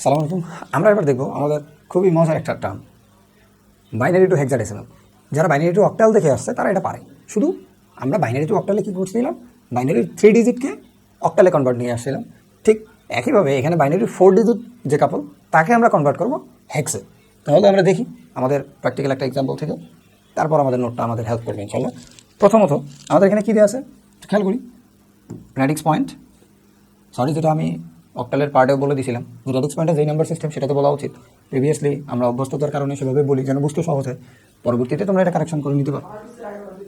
সালাম আলাইকুম। আমরা এবার দেখব আমাদের খুবই মজার একটা টার্ম, বাইনারি টু হেক্সাডেসিমাল। যারা বাইনারি টু অক্টাল দেখে আসছে তারা এটা পারে। শুধু আমরা বাইনারি টু অক্টালে কী করছিলাম, বাইনারি 3 ডিজিটকে অক্টালে কনভার্ট নিয়ে আসছিলাম। ঠিক একইভাবে এখানে বাইনারি 4 ডিজিট যে কাপল তাকে আমরা কনভার্ট করব হেক্সে। তাহলে আমরা দেখি আমাদের প্র্যাকটিক্যাল একটা এক্সাম্পল থেকে, তারপর আমাদের নোটটা আমাদের হেল্প করবে ইনশাল্লাহ। প্রথমত আমাদের এখানে কী দেওয়া আছে খেয়াল করি, র্যাডিক্স পয়েন্ট, সরি যেটা আমি অক্টালের পার্টেও বলে দিয়েছিলাম, যে র্যাডিক্স পয়েন্টের যেই নাম্বার সিস্টেম সেটাতে বলা উচিত। প্রিভিয়াসলি আমরা অভ্যস্ততার কারণে সেভাবে বলি যেন বুঝতে সহজ হয়, পরবর্তীতে তোমরা এটা কারেকশন করে নিতে পারো।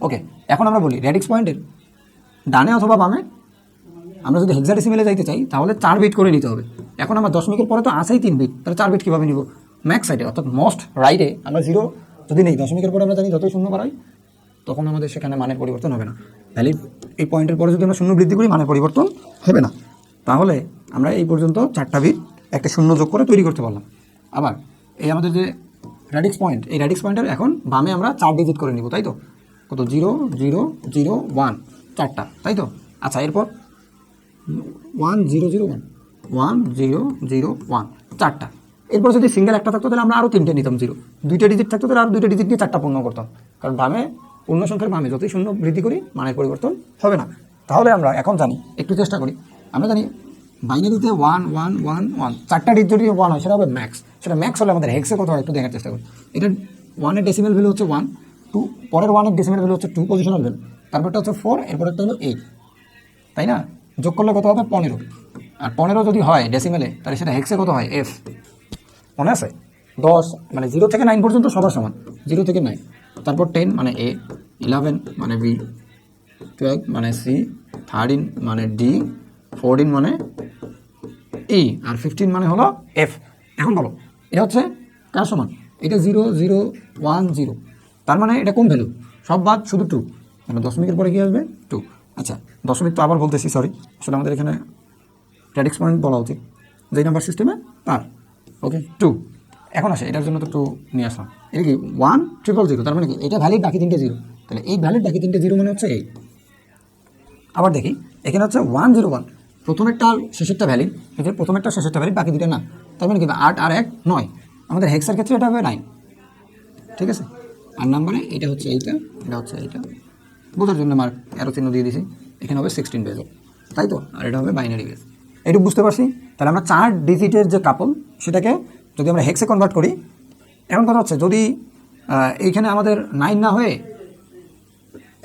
ওকে, এখন আমরা বলি র্যাডিক্স পয়েন্টের ডানে অথবা বামে আমরা যদি হেক্সাডেসিমেলে যাইতে চাই তাহলে 4 বিট করে নিতে হবে। এখন আমার দশমিকের পরে তো আসেই 3 বিট, তাহলে 4 বিট কীভাবে নিব? ম্যাক্স সাইডে অর্থাৎ মোস্ট রাইটে আমরা 0 যদি নেই, দশমিকের পরে আমরা জানি যতই শূন্য বাড়াই তখন আমাদের সেখানে মানের পরিবর্তন হবে না। ভ্যালিড এই পয়েন্টের পরে যদি আমরা শূন্য বৃদ্ধি করি মানের পরিবর্তন হবে না। তাহলে আমরা এই পর্যন্ত 4টা বিট একটা শূন্য যোগ করে তৈরি করতে পারলাম। আবার এই আমাদের যে র্যাডিক্স পয়েন্ট, এই র্যাডিক্স পয়েন্টের এখন বামে আমরা 4 ডিজিট করে নিব, তাই তো? কত? 0 0 0 1, 4টা, তাই তো? আচ্ছা, এরপর 1 0 0 1 1 0 0 1, 4টা। এরপর যদি সিঙ্গেল একটা থাকতো তাহলে আমরা আরও 3টে নিতাম, 0 2টা ডিজিট থাকতো তাহলে আরও 2টা ডিজিট নিয়ে 4টা পূর্ণ করতাম, কারণ বামে পূর্ণ সংখ্যার বামে যতই শূন্য বৃদ্ধি করি মানের পরিবর্তন হবে না। তাহলে আমরা এখন জানি, একটু চেষ্টা করি, আমরা জানি বাইনারিতে 1 1 1 1, 4টা ডিজিট যদি 1 হয় সেটা হবে ম্যাক্স। সেটা ম্যাক্স হলে আমাদের হেক্সে কত হয় একটু দেখার চেষ্টা করি। এটা 1-এর ডেসিমেল ভ্যালু হচ্ছে 1, 2 পরের 1-এর ডেসিমেল ভ্যালু হচ্ছে 2 পজিশনাল ভ্যালু, তারপরটা হচ্ছে 4, এরপরটা হলো 8, তাই না? যোগ করলে কত হবে? 15। আর 15 যদি হয় ডেসিমেলে তাহলে সেটা হেক্সে কত হয়? এফ। মনে আছে? 10 মানে 0 থেকে 9 পর্যন্ত সবার সমান, 0 থেকে 9, তারপর 10 মানে এ, 11 মানে বি, 12 মানে সি, 13 মানে ডি, 14 মানে ই, আর 15 মানে হলো এফ। এখন বলো এটা হচ্ছে কার সমান? এটা 0 0 1 0, তার মানে এটা কোন ভ্যালু? সব বাদ, শুধু 2, মানে দশমিকের পরে কী আসবে? 2। আচ্ছা, দশমিক তো আবার বলতেছি, সরি, আসলে আমাদের এখানে র্যাডিক্স পয়েন্ট বলা উচিত যেই নাম্বার সিস্টেমে তার। ওকে, 2। এখন আসে এটার জন্য তো 2 নিয়ে আসলাম। এটা কি 1 0 0, তার মানে কি এটা ভ্যালিড, বাকি 3টে 0, তাহলে এই ভ্যালিড বাকি 3টে 0 মানে হচ্ছে এই। আবার দেখি এখানে হচ্ছে 1 0 1, প্রথমেরটা শেষেরটা ভ্যালিড, এখানে প্রথমেরটা শেষেরটা ভ্যালিড, বাকি 2টা না, তার মানে কি 8 আর 1 9, আমাদের হেক্সের ক্ষেত্রে এটা হবে 9, ঠিক আছে? আর নাম্বারে এটা হচ্ছে এইটা, এটা হচ্ছে এইটা, বোঝার জন্য মার্ক অ্যারো চিহ্ন দিয়ে দিছি। এখানে হবে 16 বেজ, তাই তো? আর এটা হবে বাইনারি বেজ। এইটুকু বুঝতে পারছি। তাহলে আমরা 4 ডিজিটের যে কাপল সেটাকে যদি আমরা হেক্সে কনভার্ট করি, এমন কথা হচ্ছে যদি এইখানে আমাদের 9 না হয়ে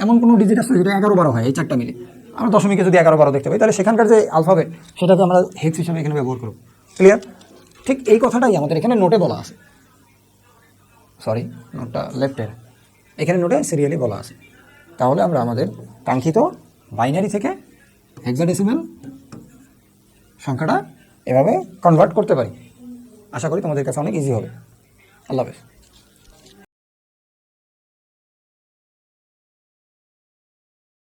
এমন কোনো ডিজিট আসলে যেটা 11 12 হয়, এই 4টা মিলে আমরা দশমিকে যদি 11 12 দেখতে পাই, তাহলে সেখানকার যে আলফাবেট সেটাকে আমরা হেক্স হিসাবে এখানে ব্যবহার করব। ক্লিয়ার? ঠিক এই কথাটাই আমাদের এখানে নোটে বলা আছে, সরি নোটটা লেফটের, এখানে নোটে সিরিয়ালি বলা আছে। তাহলে আমরা আমাদের কাঙ্ক্ষিত বাইনারি থেকে হেক্সাডেসিমাল সংখ্যাটা এভাবে কনভার্ট করতে পারি। আশা করি তোমাদের কাছে অনেক ইজি হবে। আল্লাহ হাফেজ।